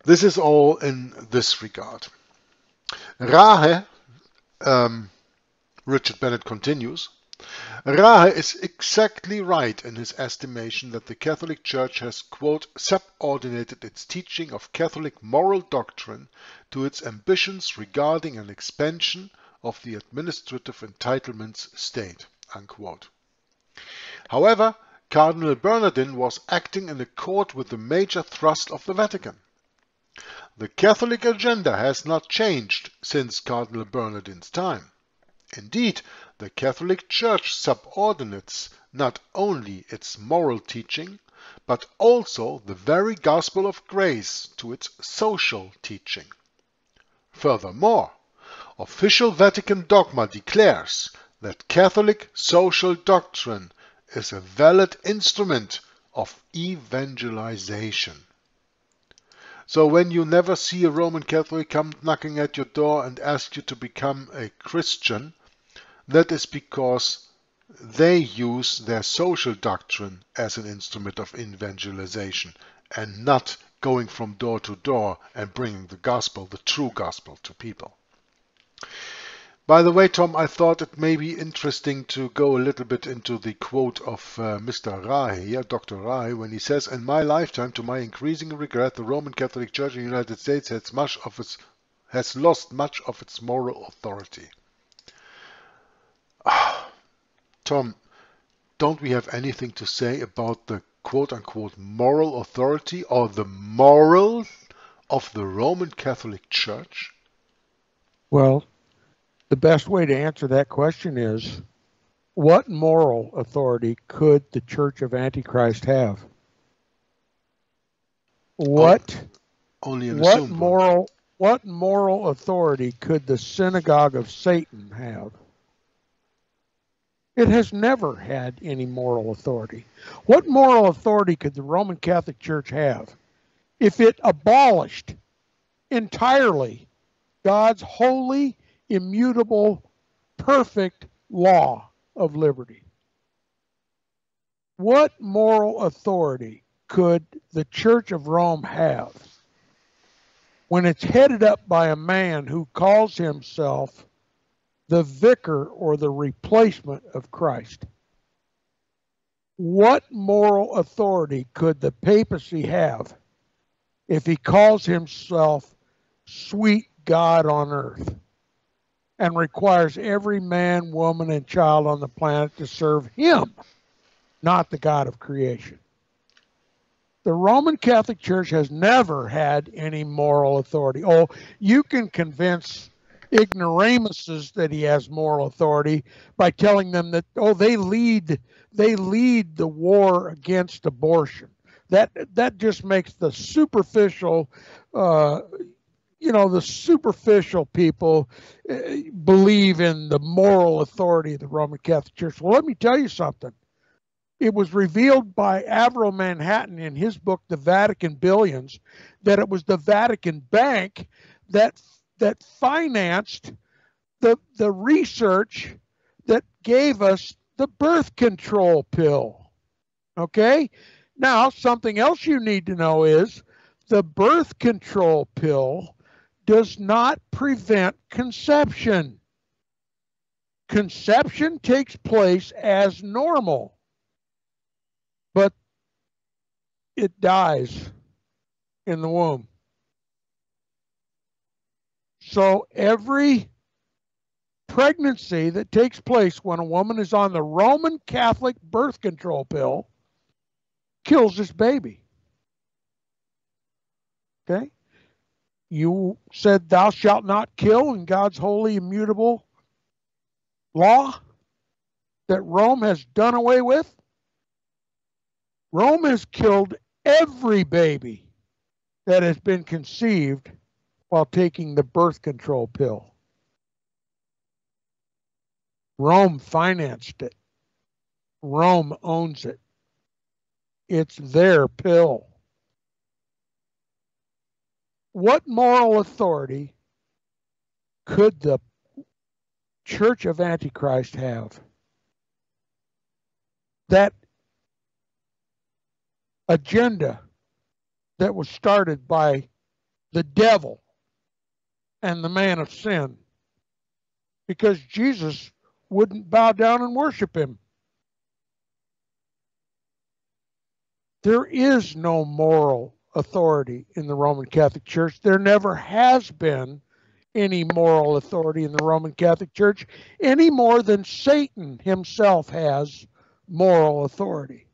this is all in this regard. Rahe, Richard Bennett continues, Rahe is exactly right in his estimation that the Catholic Church has, quote, subordinated its teaching of Catholic moral doctrine to its ambitions regarding an expansion of the administrative entitlements state, unquote. However, Cardinal Bernardin was acting in accord with the major thrust of the Vatican. The Catholic agenda has not changed since Cardinal Bernardin's time. Indeed, the Catholic Church subordinates not only its moral teaching, but also the very gospel of grace to its social teaching. Furthermore, official Vatican dogma declares that Catholic social doctrine is a valid instrument of evangelization. So when you never see a Roman Catholic come knocking at your door and ask you to become a Christian, that is because they use their social doctrine as an instrument of evangelization and not going from door to door and bringing the gospel, the true gospel, to people. By the way, Tom, I thought it may be interesting to go a little bit into the quote of Mr. Rahe, here, Dr. Rahe, when he says, "In my lifetime, to my increasing regret, the Roman Catholic Church in the United States has lost much of its moral authority." Tom, don't we have anything to say about the quote-unquote moral authority or the moral of the Roman Catholic Church? Well, the best way to answer that question is, what moral authority could the Church of Antichrist have? What Only an assumed one. What moral authority could the synagogue of Satan have? It has never had any moral authority. What moral authority could the Roman Catholic Church have if it abolished entirely God's holy, immutable, perfect law of liberty? What moral authority could the Church of Rome have when it's headed up by a man who calls himself the vicar or the replacement of Christ? What moral authority could the papacy have if he calls himself sweet God on earth and requires every man, woman, and child on the planet to serve him, not the God of creation? The Roman Catholic Church has never had any moral authority. Oh, you can convince ignoramuses that he has moral authority by telling them that, oh, they lead the war against abortion. That just makes the superficial the superficial people believe in the moral authority of the Roman Catholic Church. Well, let me tell you something. It was revealed by Averell Manhattan in his book, The Vatican Billions, that it was the Vatican Bank that financed the research that gave us the birth control pill. Okay? Now, something else you need to know is the birth control pill does not prevent conception. Conception takes place as normal, but it dies in the womb. So every pregnancy that takes place when a woman is on the Roman Catholic birth control pill kills this baby. Okay? You said thou shalt not kill in God's holy, immutable law that Rome has done away with. Rome has killed every baby that has been conceived while taking the birth control pill. Rome financed it. Rome owns it. It's their pill. What moral authority could the Church of Antichrist have? That agenda that was started by the devil and the man of sin, because Jesus wouldn't bow down and worship him. There is no moral authority in the Roman Catholic Church. There never has been any moral authority in the Roman Catholic Church any more than Satan himself has moral authority.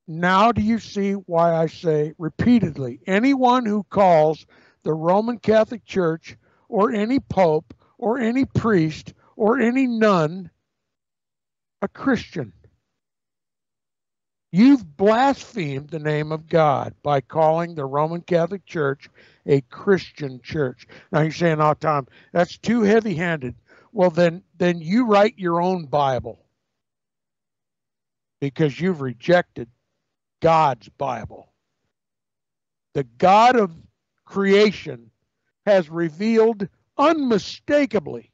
Now do you see why I say repeatedly, anyone who calls the Roman Catholic Church or any pope or any priest or any nun a Christian, you've blasphemed the name of God by calling the Roman Catholic Church a Christian church. Now you're saying, oh, Tom, that's too heavy-handed. Well, then you write your own Bible, because you've rejected God's Bible. The God of creation has revealed unmistakably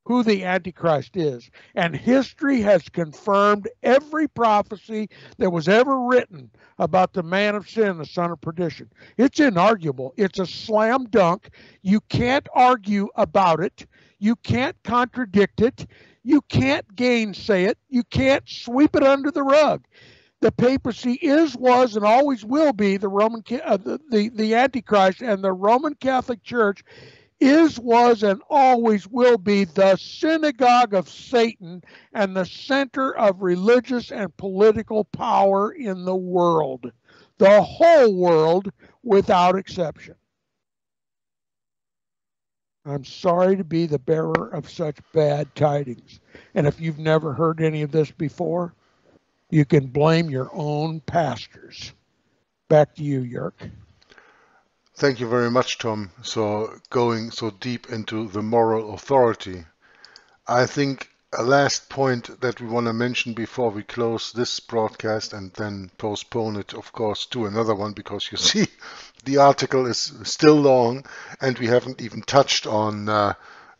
who the Antichrist is. And history has confirmed every prophecy that was ever written about the man of sin, the son of perdition. It's inarguable. It's a slam dunk. You can't argue about it. You can't contradict it. You can't gainsay it. You can't sweep it under the rug. The papacy is, was, and always will be the Antichrist, and the Roman Catholic Church is, was, and always will be the synagogue of Satan and the center of religious and political power in the world. The whole world, without exception. I'm sorry to be the bearer of such bad tidings. And if you've never heard any of this before, you can blame your own pastors. Back to you, Jörg. Thank you very much, Tom. So going so deep into the moral authority, I think a last point that we want to mention before we close this broadcast and then postpone it, of course, to another one, because you see the article is still long and we haven't even touched on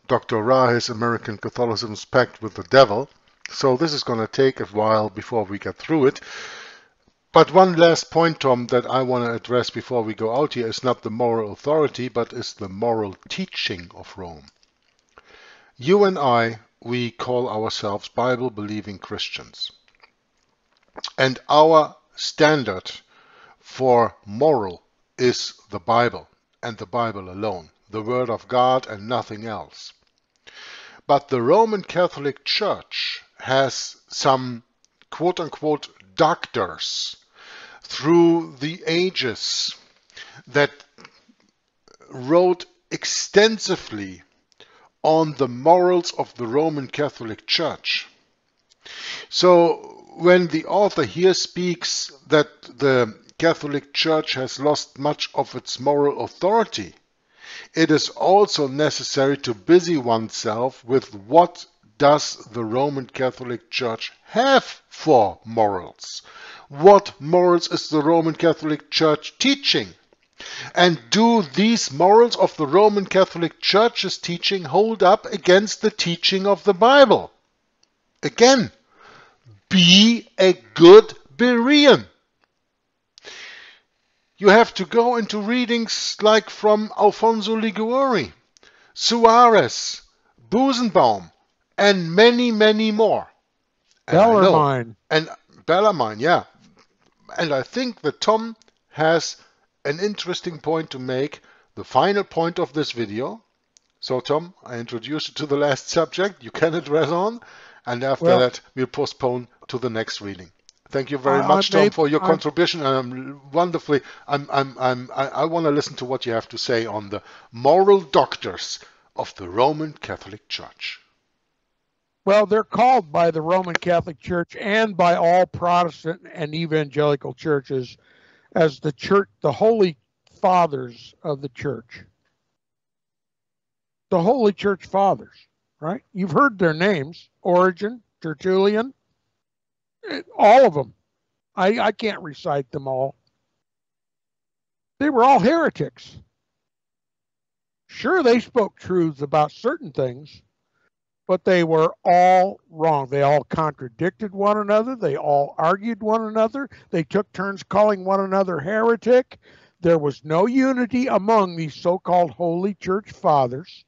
Dr. Rahe's American Catholicism's Pact with the Devil. So this is going to take a while before we get through it. But one last point, Tom, that I want to address before we go out here is not the moral authority, but is the moral teaching of Rome. You and I, we call ourselves Bible-believing Christians. And our standard for moral is the Bible, and the Bible alone, the Word of God and nothing else. But the Roman Catholic Church has some quote-unquote doctors through the ages that wrote extensively on the morals of the Roman Catholic Church. So when the author here speaks that the Catholic Church has lost much of its moral authority, it is also necessary to busy oneself with what does the Roman Catholic Church have for morals? What morals is the Roman Catholic Church teaching? And do these morals of the Roman Catholic Church's teaching hold up against the teaching of the Bible? Again, be a good Berean. You have to go into readings like from Alfonso Liguori, Suarez, Busenbaum, and many, many more. Bellarmine. And Bellarmine, yeah. And I think that Tom has an interesting point to make, the final point of this video. So Tom, I introduced you to the last subject you can address on, and after that we'll postpone to the next reading. Thank you very much, Tom, for your contribution. Wonderfully, I want to listen to what you have to say on the moral doctors of the Roman Catholic Church. Well, they're called by the Roman Catholic Church and by all Protestant and evangelical churches as the church, the Holy Fathers of the Church. The Holy Church Fathers, right? You've heard their names: Origen, Tertullian, all of them. I can't recite them all. They were all heretics. Sure, they spoke truths about certain things, but they were all wrong. They all contradicted one another. They all argued one another. They took turns calling one another heretic. There was no unity among these so-called Holy Church Fathers.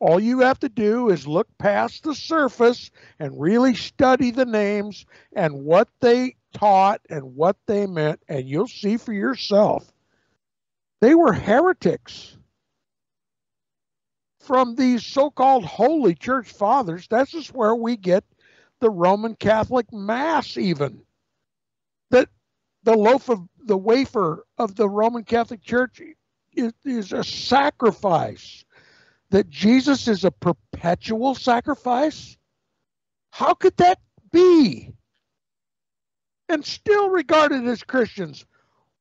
All you have to do is look past the surface and really study the names and what they taught and what they meant, and you'll see for yourself. They were heretics. From these so-called Holy Church Fathers, that's just where we get the Roman Catholic Mass even. That the wafer of the Roman Catholic Church is a sacrifice. That Jesus is a perpetual sacrifice? How could that be? And still regarded as Christians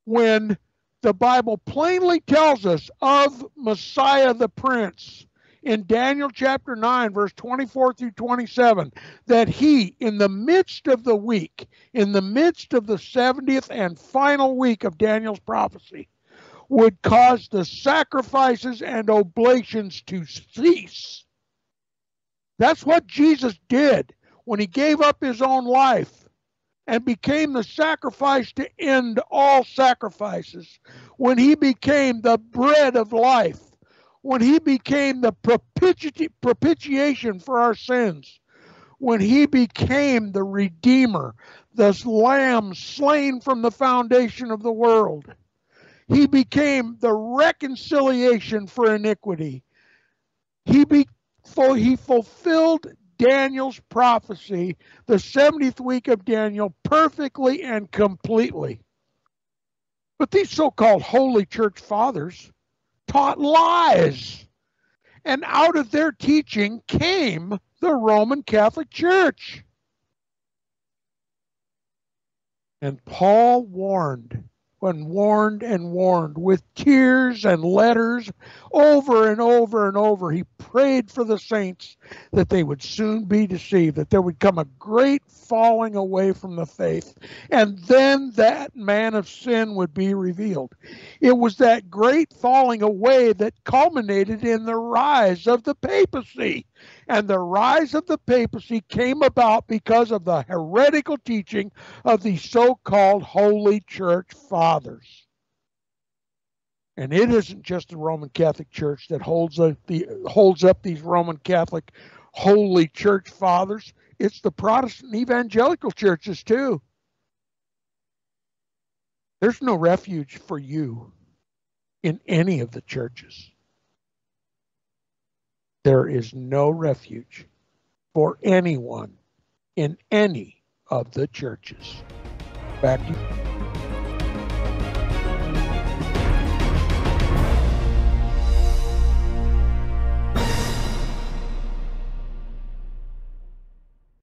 when the Bible plainly tells us of Messiah the Prince in Daniel chapter 9, verse 24 through 27, that he, in the midst of the week, in the midst of the 70th and final week of Daniel's prophecy, would cause the sacrifices and oblations to cease. That's what Jesus did when he gave up his own life and became the sacrifice to end all sacrifices. When he became the bread of life, when he became the propitiation for our sins, when he became the Redeemer, the Lamb slain from the foundation of the world. He became the reconciliation for iniquity. He fulfilled Daniel's prophecy, the 70th week of Daniel, perfectly and completely. But these so-called holy church fathers taught lies. And out of their teaching came the Roman Catholic Church. And Paul warned with tears and letters over and over and over. He prayed for the saints that they would soon be deceived, that there would come a great falling away from the faith, and then that man of sin would be revealed. It was that great falling away that culminated in the rise of the papacy. And the rise of the papacy came about because of the heretical teaching of the so-called Holy Church Fathers. And it isn't just the Roman Catholic Church that holds up these Roman Catholic Holy Church Fathers. It's the Protestant evangelical churches too. There's no refuge for you in any of the churches. There is no refuge for anyone in any of the churches. Back to you.